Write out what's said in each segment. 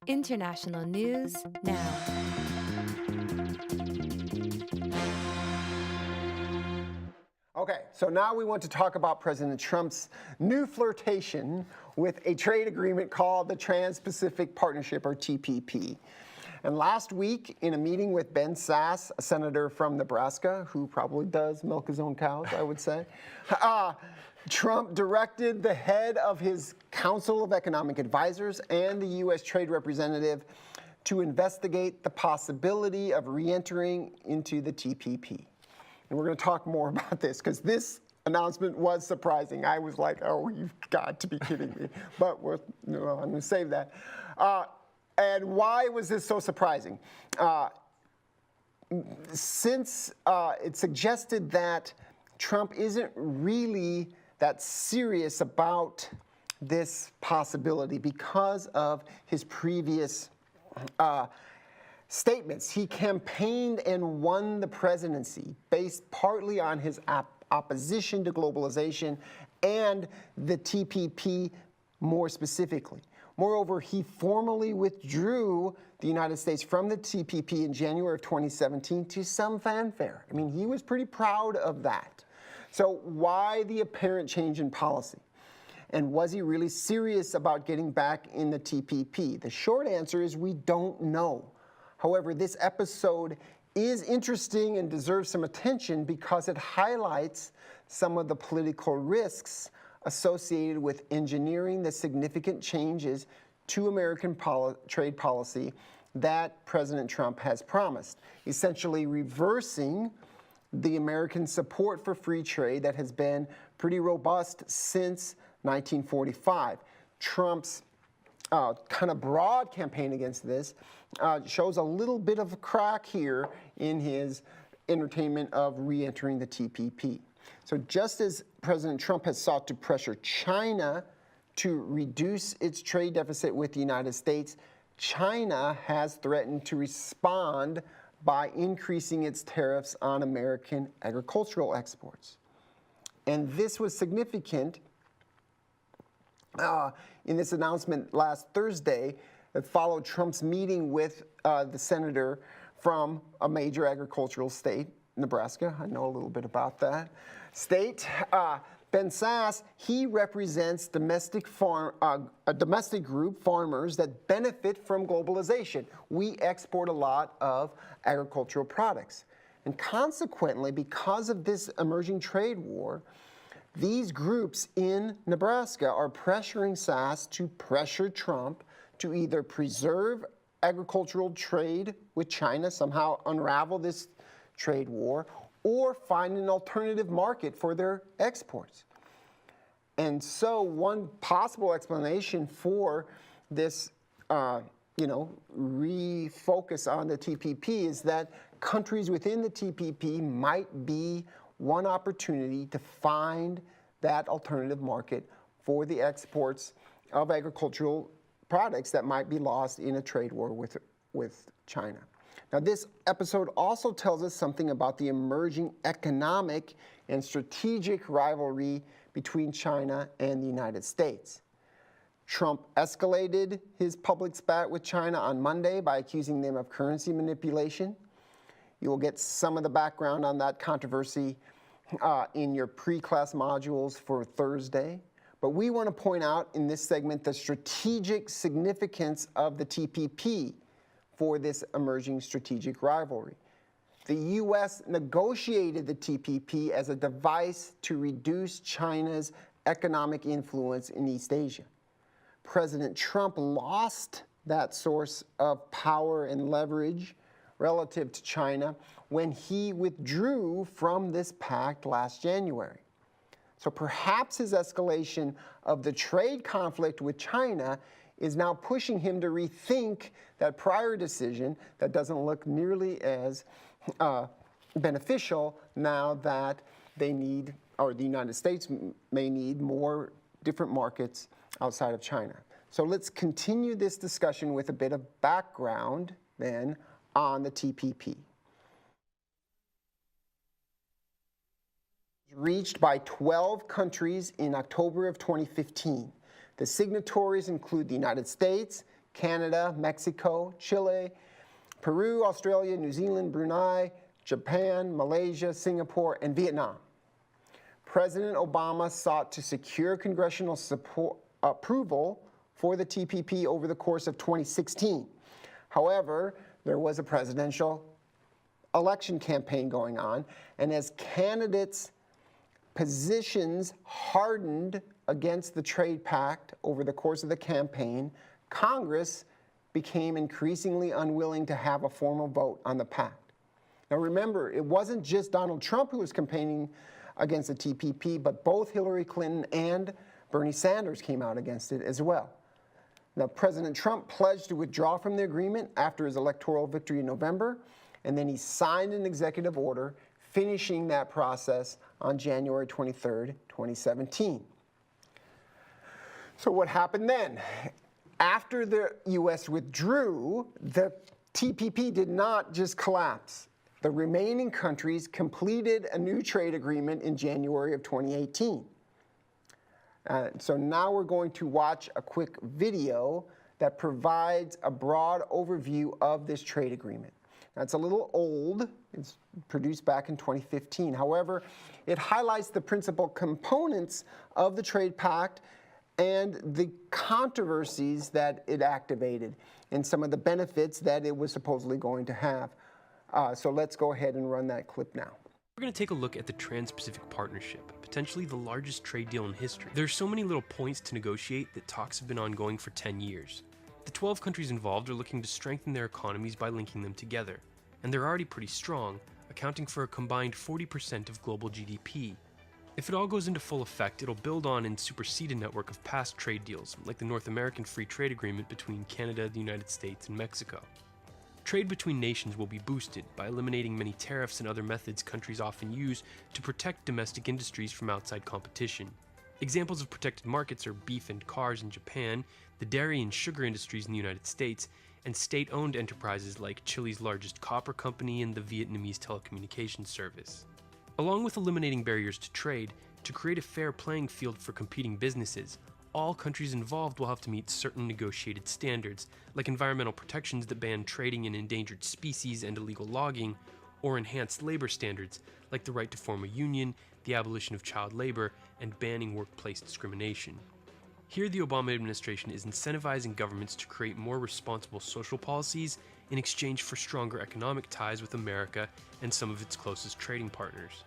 International news now. Okay, so now we want to talk about President Trump's new flirtation with a trade agreement called the Trans-Pacific Partnership, or TPP. And last week, in a meeting with Ben Sasse, a senator from Nebraska, who probably does milk his own cows, I would say, Trump directed the head of his Council of Economic Advisors and the U.S. Trade Representative to investigate the possibility of re-entering into the TPP. And we're going to talk more about this because this announcement was surprising. I was like, oh, you've got to be kidding me. But I'm going to save that. And why was this so surprising? Since it suggested that Trump isn't really that serious about this possibility because of his previous statements. He campaigned and won the presidency based partly on his opposition to globalization and the TPP more specifically. Moreover, he formally withdrew the United States from the TPP in January of 2017 to some fanfare. I mean, he was pretty proud of that. So why the apparent change in policy? And was he really serious about getting back in the TPP? The short answer is we don't know. However, this episode is interesting and deserves some attention because it highlights some of the political risks associated with engineering the significant changes to American trade policy that President Trump has promised, essentially reversing the American support for free trade that has been pretty robust since 1945. Trump's kind of broad campaign against this shows a little bit of a crack here in his entertainment of re-entering the TPP. So just as President Trump has sought to pressure China to reduce its trade deficit with the United States, China has threatened to respond by increasing its tariffs on American agricultural exports. And this was significant in this announcement last Thursday that followed Trump's meeting with the senator from a major agricultural state, Nebraska. I know a little bit about that state. Ben Sasse, he represents a domestic group, farmers, that benefit from globalization. We export a lot of agricultural products. And consequently, because of this emerging trade war, these groups in Nebraska are pressuring Sasse to pressure Trump to either preserve agricultural trade with China, somehow unravel this trade war, or find an alternative market for their exports. And so one possible explanation for this, refocus on the TPP is that countries within the TPP might be one opportunity to find that alternative market for the exports of agricultural products that might be lost in a trade war with China. Now, this episode also tells us something about the emerging economic and strategic rivalry between China and the United States. Trump escalated his public spat with China on Monday by accusing them of currency manipulation. You will get some of the background on that controversy in your pre-class modules for Thursday. But we want to point out in this segment the strategic significance of the TPP for this emerging strategic rivalry. The U.S. negotiated the TPP as a device to reduce China's economic influence in East Asia. President Trump lost that source of power and leverage relative to China when he withdrew from this pact last January. So perhaps his escalation of the trade conflict with China is now pushing him to rethink that prior decision that doesn't look nearly as beneficial now that they need, or the United States may need, more different markets outside of China. So let's continue this discussion with a bit of background then on the TPP. Reached by 12 countries in October of 2015. The signatories include the United States, Canada, Mexico, Chile, Peru, Australia, New Zealand, Brunei, Japan, Malaysia, Singapore, and Vietnam. President Obama sought to secure congressional approval for the TPP over the course of 2016. However, there was a presidential election campaign going on, and as candidates' positions hardened against the trade pact over the course of the campaign, Congress became increasingly unwilling to have a formal vote on the pact. Now remember, it wasn't just Donald Trump who was campaigning against the TPP, but both Hillary Clinton and Bernie Sanders came out against it as well. Now, President Trump pledged to withdraw from the agreement after his electoral victory in November, and then he signed an executive order finishing that process on January 23rd, 2017. So what happened then? After the U.S. withdrew, the TPP did not just collapse. The remaining countries completed a new trade agreement in January of 2018. So now we're going to watch a quick video that provides a broad overview of this trade agreement. Now, it's a little old. It's produced back in 2015. However, it highlights the principal components of the trade pact and the controversies that it activated and some of the benefits that it was supposedly going to have. So let's go ahead and run that clip now. We're going to take a look at the Trans-Pacific Partnership, potentially the largest trade deal in history. There are so many little points to negotiate that talks have been ongoing for 10 years. The 12 countries involved are looking to strengthen their economies by linking them together, and they're already pretty strong, accounting for a combined 40% of global GDP. If it all goes into full effect, it'll build on and supersede a network of past trade deals, like the North American Free Trade Agreement between Canada, the United States, and Mexico. Trade between nations will be boosted by eliminating many tariffs and other methods countries often use to protect domestic industries from outside competition. Examples of protected markets are beef and cars in Japan, the dairy and sugar industries in the United States, and state-owned enterprises like Chile's largest copper company and the Vietnamese telecommunications service. Along with eliminating barriers to trade, to create a fair playing field for competing businesses, all countries involved will have to meet certain negotiated standards, like environmental protections that ban trading in endangered species and illegal logging, or enhanced labor standards, like the right to form a union, the abolition of child labor, and banning workplace discrimination. Here, the Obama administration is incentivizing governments to create more responsible social policies in exchange for stronger economic ties with America and some of its closest trading partners.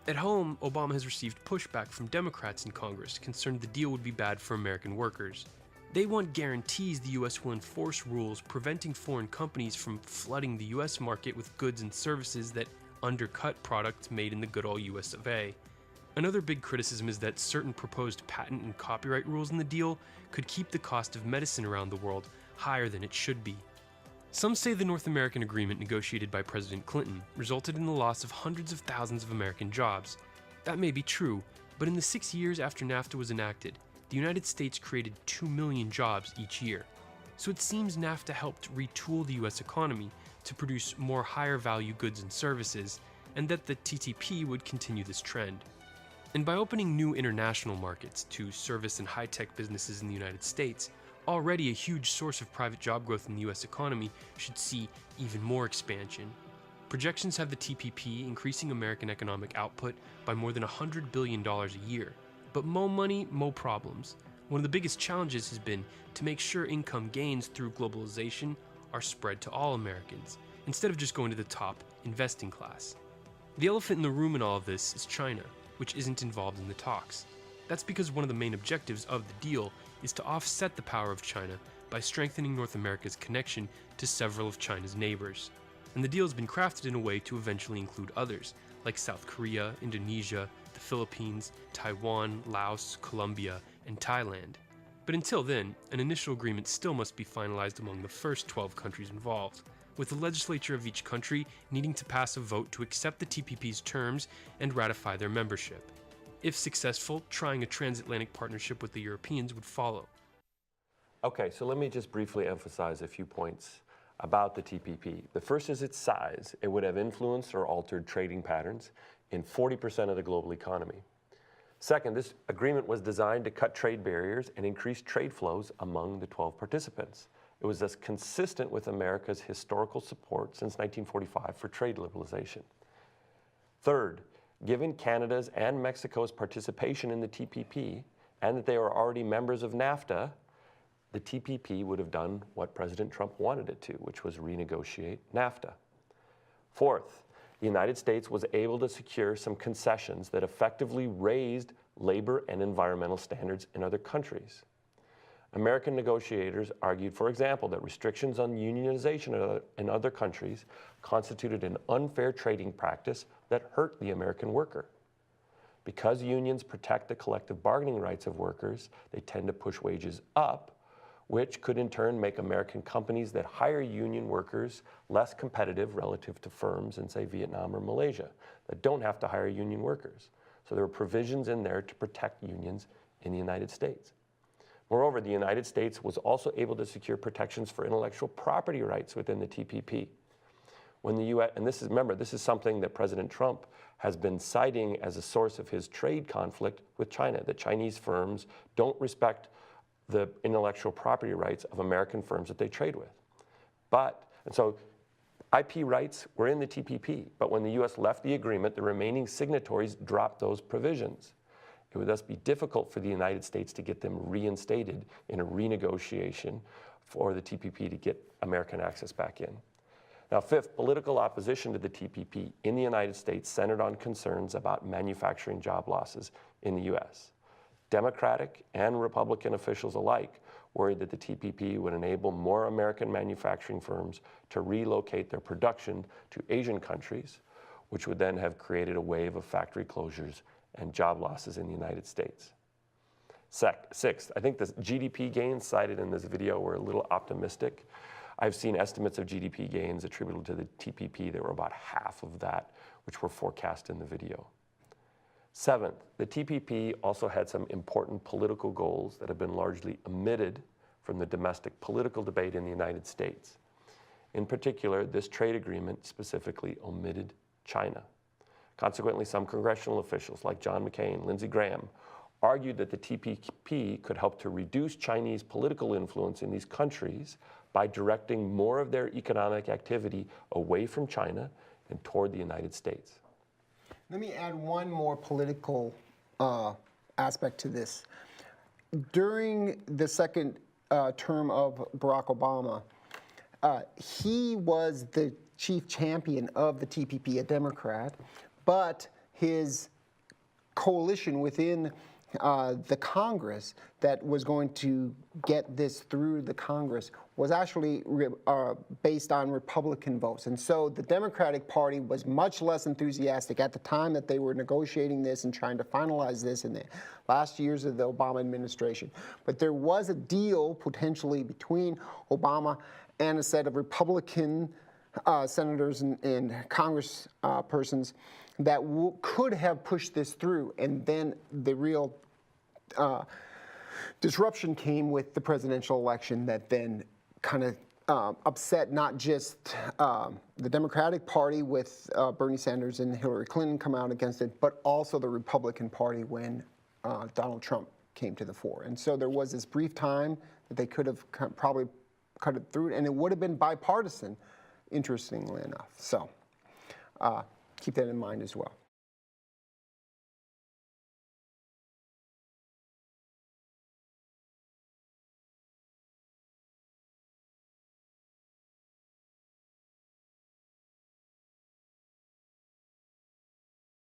At home, Obama has received pushback from Democrats in Congress concerned the deal would be bad for American workers. They want guarantees the U.S. will enforce rules preventing foreign companies from flooding the U.S. market with goods and services that undercut products made in the good old U.S. of A. Another big criticism is that certain proposed patent and copyright rules in the deal could keep the cost of medicine around the world higher than it should be. Some say the North American agreement negotiated by President Clinton resulted in the loss of hundreds of thousands of American jobs. That may be true, but in the 6 years after NAFTA was enacted, the United States created 2 million jobs each year. So it seems NAFTA helped retool the U.S. economy to produce more higher value goods and services, and that the TTP would continue this trend. And by opening new international markets to service and high-tech businesses in the United States, already a huge source of private job growth in the U.S. economy should see even more expansion. Projections have the TPP increasing American economic output by more than $100 billion a year. But mo money, mo problems. One of the biggest challenges has been to make sure income gains through globalization are spread to all Americans, instead of just going to the top investing class. The elephant in the room in all of this is China, which isn't involved in the talks. That's because one of the main objectives of the deal is to offset the power of China by strengthening North America's connection to several of China's neighbors. And the deal has been crafted in a way to eventually include others, like South Korea, Indonesia, the Philippines, Taiwan, Laos, Colombia, and Thailand. But until then, an initial agreement still must be finalized among the first 12 countries involved, with the legislature of each country needing to pass a vote to accept the TPP's terms and ratify their membership. If successful, trying a transatlantic partnership with the Europeans would follow. Okay, so let me just briefly emphasize a few points about the TPP. The first is its size. It would have influenced or altered trading patterns in 40% of the global economy. Second, this agreement was designed to cut trade barriers and increase trade flows among the 12 participants. It was thus consistent with America's historical support since 1945 for trade liberalization. Third, given Canada's and Mexico's participation in the TPP and that they were already members of NAFTA, the TPP would have done what President Trump wanted it to, which was renegotiate NAFTA. Fourth, the United States was able to secure some concessions that effectively raised labor and environmental standards in other countries. American negotiators argued, for example, that restrictions on unionization in other countries constituted an unfair trading practice that hurt the American worker. Because unions protect the collective bargaining rights of workers, they tend to push wages up, which could in turn make American companies that hire union workers less competitive relative to firms in, say, Vietnam or Malaysia that don't have to hire union workers. So there were provisions in there to protect unions in the United States. Moreover, the United States was also able to secure protections for intellectual property rights within the TPP. When the U.S., and this is, remember, this is something that President Trump has been citing as a source of his trade conflict with China, that Chinese firms don't respect the intellectual property rights of American firms that they trade with. And so IP rights were in the TPP, but when the U.S. left the agreement, the remaining signatories dropped those provisions. It would thus be difficult for the United States to get them reinstated in a renegotiation for the TPP to get American access back in. Now, fifth, political opposition to the TPP in the United States centered on concerns about manufacturing job losses in the U.S. Democratic and Republican officials alike worried that the TPP would enable more American manufacturing firms to relocate their production to Asian countries, which would then have created a wave of factory closures and job losses in the United States. Sixth, I think the GDP gains cited in this video were a little optimistic. I've seen estimates of GDP gains attributable to the TPP that were about half of that, which were forecast in the video. Seventh, the TPP also had some important political goals that have been largely omitted from the domestic political debate in the United States. In particular, this trade agreement specifically omitted China. Consequently, some congressional officials like John McCain, Lindsey Graham, argued that the TPP could help to reduce Chinese political influence in these countries by directing more of their economic activity away from China and toward the United States. Let me add one more political aspect to this. During the second term of Barack Obama, he was the chief champion of the TPP, a Democrat, but his coalition within the Congress that was going to get this through the Congress was actually based on Republican votes. And so the Democratic Party was much less enthusiastic at the time that they were negotiating this and trying to finalize this in the last years of the Obama administration. But there was a deal potentially between Obama and a set of Republican senators and Congress persons that could have pushed this through, and then the real disruption came with the presidential election that then kind of upset not just the Democratic Party with Bernie Sanders and Hillary Clinton come out against it, but also the Republican Party when Donald Trump came to the fore. And so there was this brief time that they could have probably cut it through, and it would have been bipartisan, interestingly enough. So keep that in mind as well.